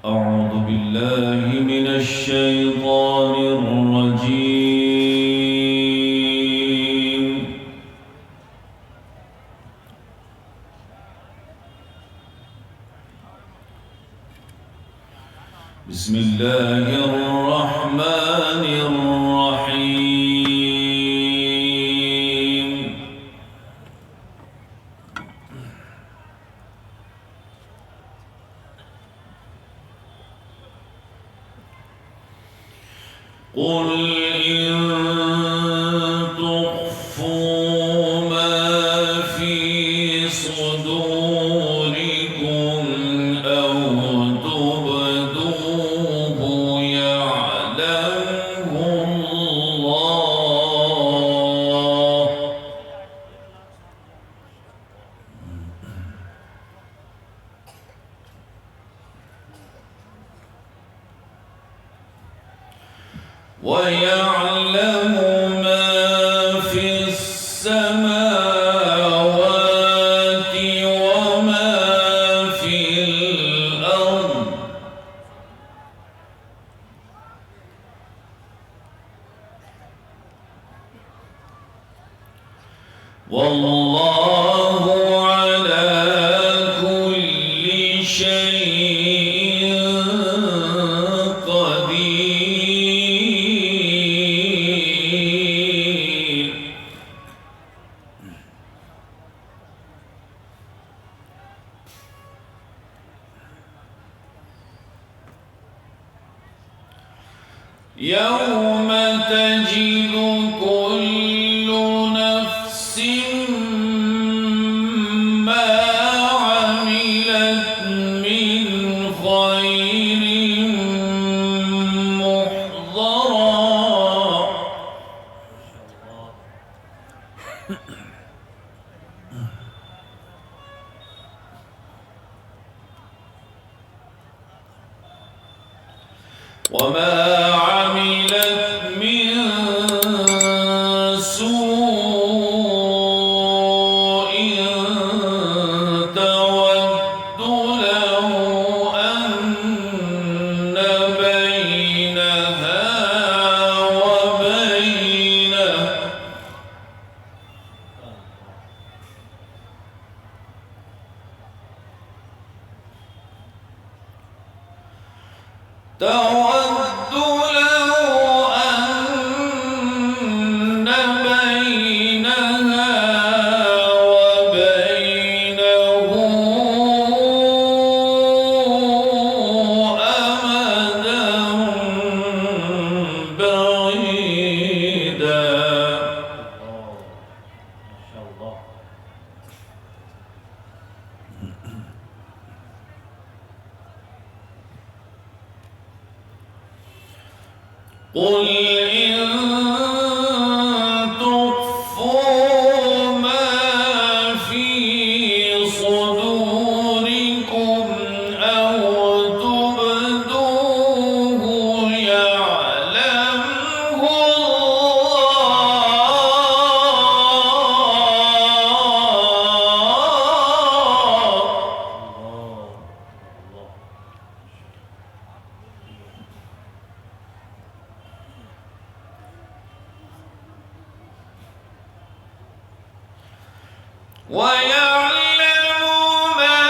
أعوذ بالله من الشيطان الرجيم. بسم الله الرحمن الرحيم. قل إن تخفوا ما في صدوركم أو تبدوه يعلمه الله، ويعلم ما في السماوات وما في الأرض، والله على كل شيء قدير. يوم تجد كل نفس ما عملت من خير محضرا، وما عملت من سوء تود له أن بينها وبينه تود له أن بينها وبينه أمدا بعيدا. قل إن تخفوا ما في صدوركم أو تبدوه يعلمه الله. ويعلم ما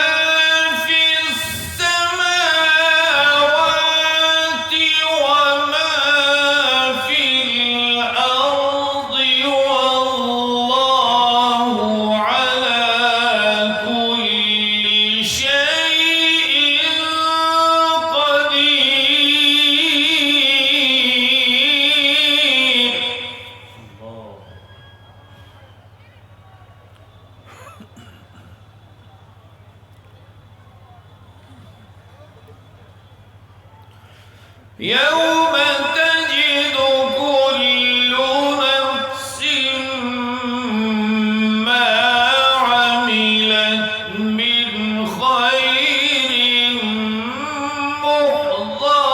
في السماوات وما في الأرض، والله على كل شيء قدير. يوم تجد كل نفس ما عملت من خير محضرا،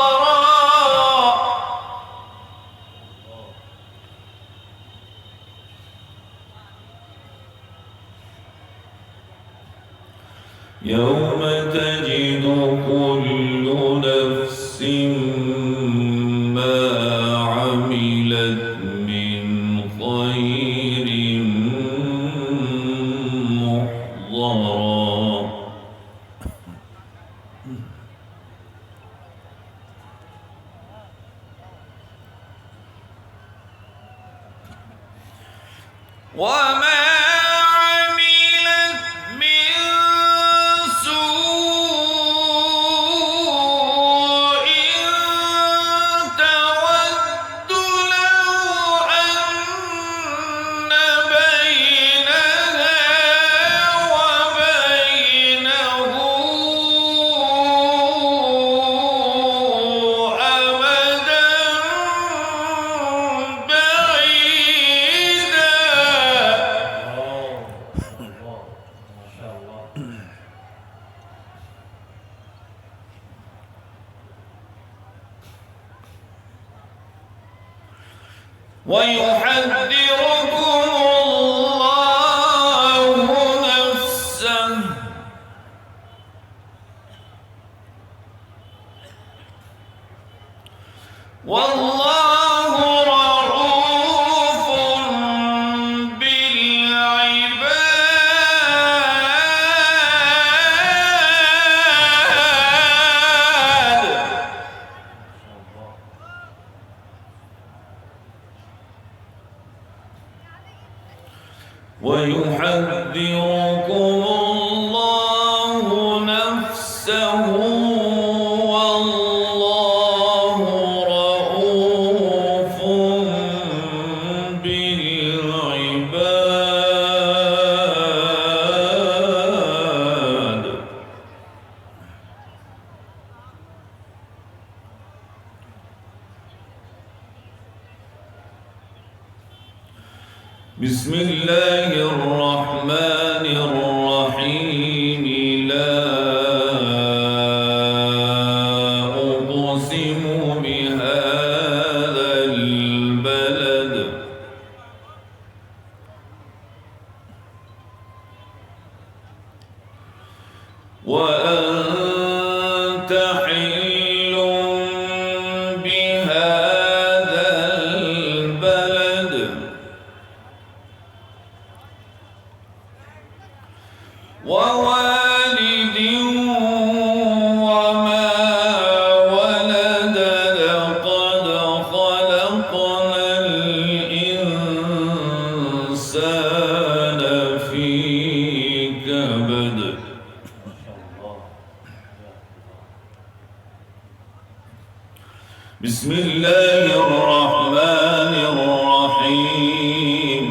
يوم تجد كل وما عملت من سوء تود لو أن بينها وبينه أمدا بعيدا. ويحذركم الله نفسه والله رؤوف بالعباد. ويحذركم الله نفسه والله رؤوف بالعباد. بسم الله الرحمن الرحيم. لا أقسم بهذا البلد وأنت حل بهذا البلد ووالد وما ولد. لقد خلقنا الإنسان في كبد. بسم الله الرحمن الرحيم.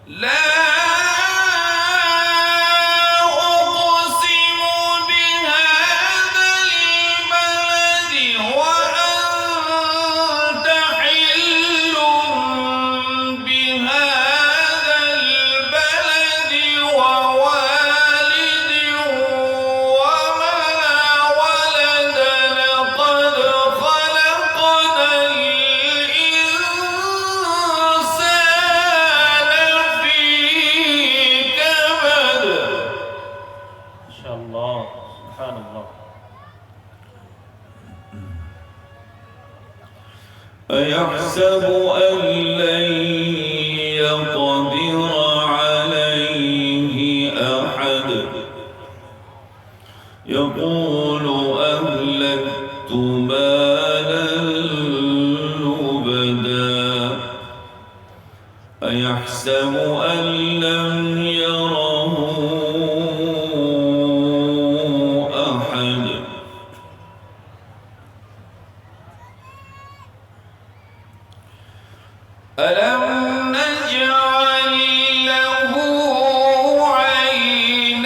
لا أقسم بهذا البلد وأنت حل بهذا البلد ووالد وما ولد. لقد خلقنا الإنسان في كبد. ما شاء الله سبحان الله. أيحسب أن لن يقدر عليه أحد يقول أهلكت مالا لبدا. أيحسب أن لم يره أحد ألم نجعل له عينين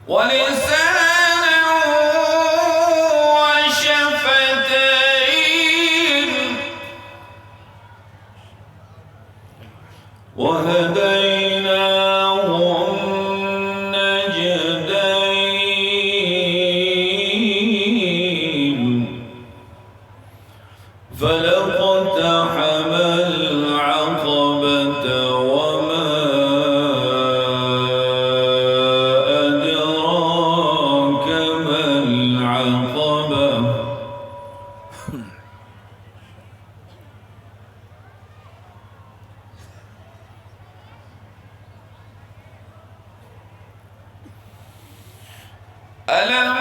ولسانا وشفتين وهديناه النجدين. ألم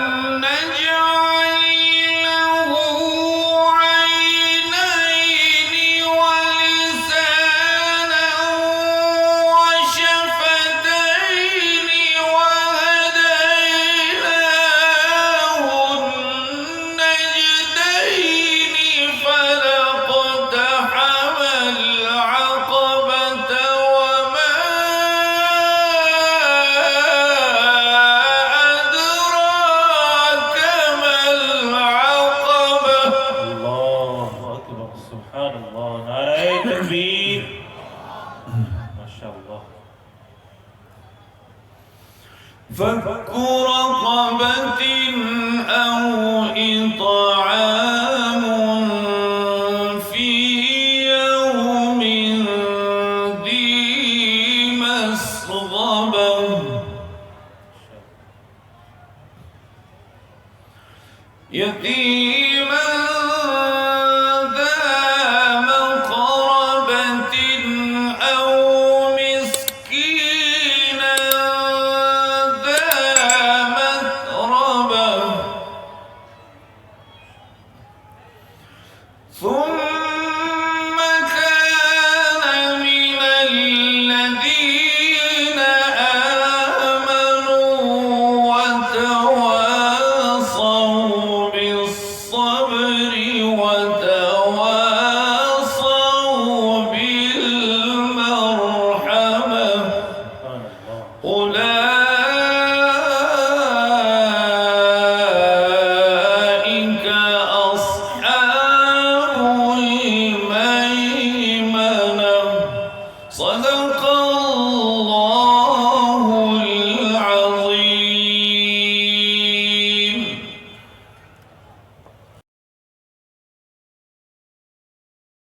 نجعل له عينين ولسانا وشفتين وهديناه النجدين فلاقتحم العقبة وما أدراك ما العقبة الله أكبر سبحان الله نعرہ تکبیر ما شاء الله فك رقبة أو إطعام في يوم ذي مسغبة يتيما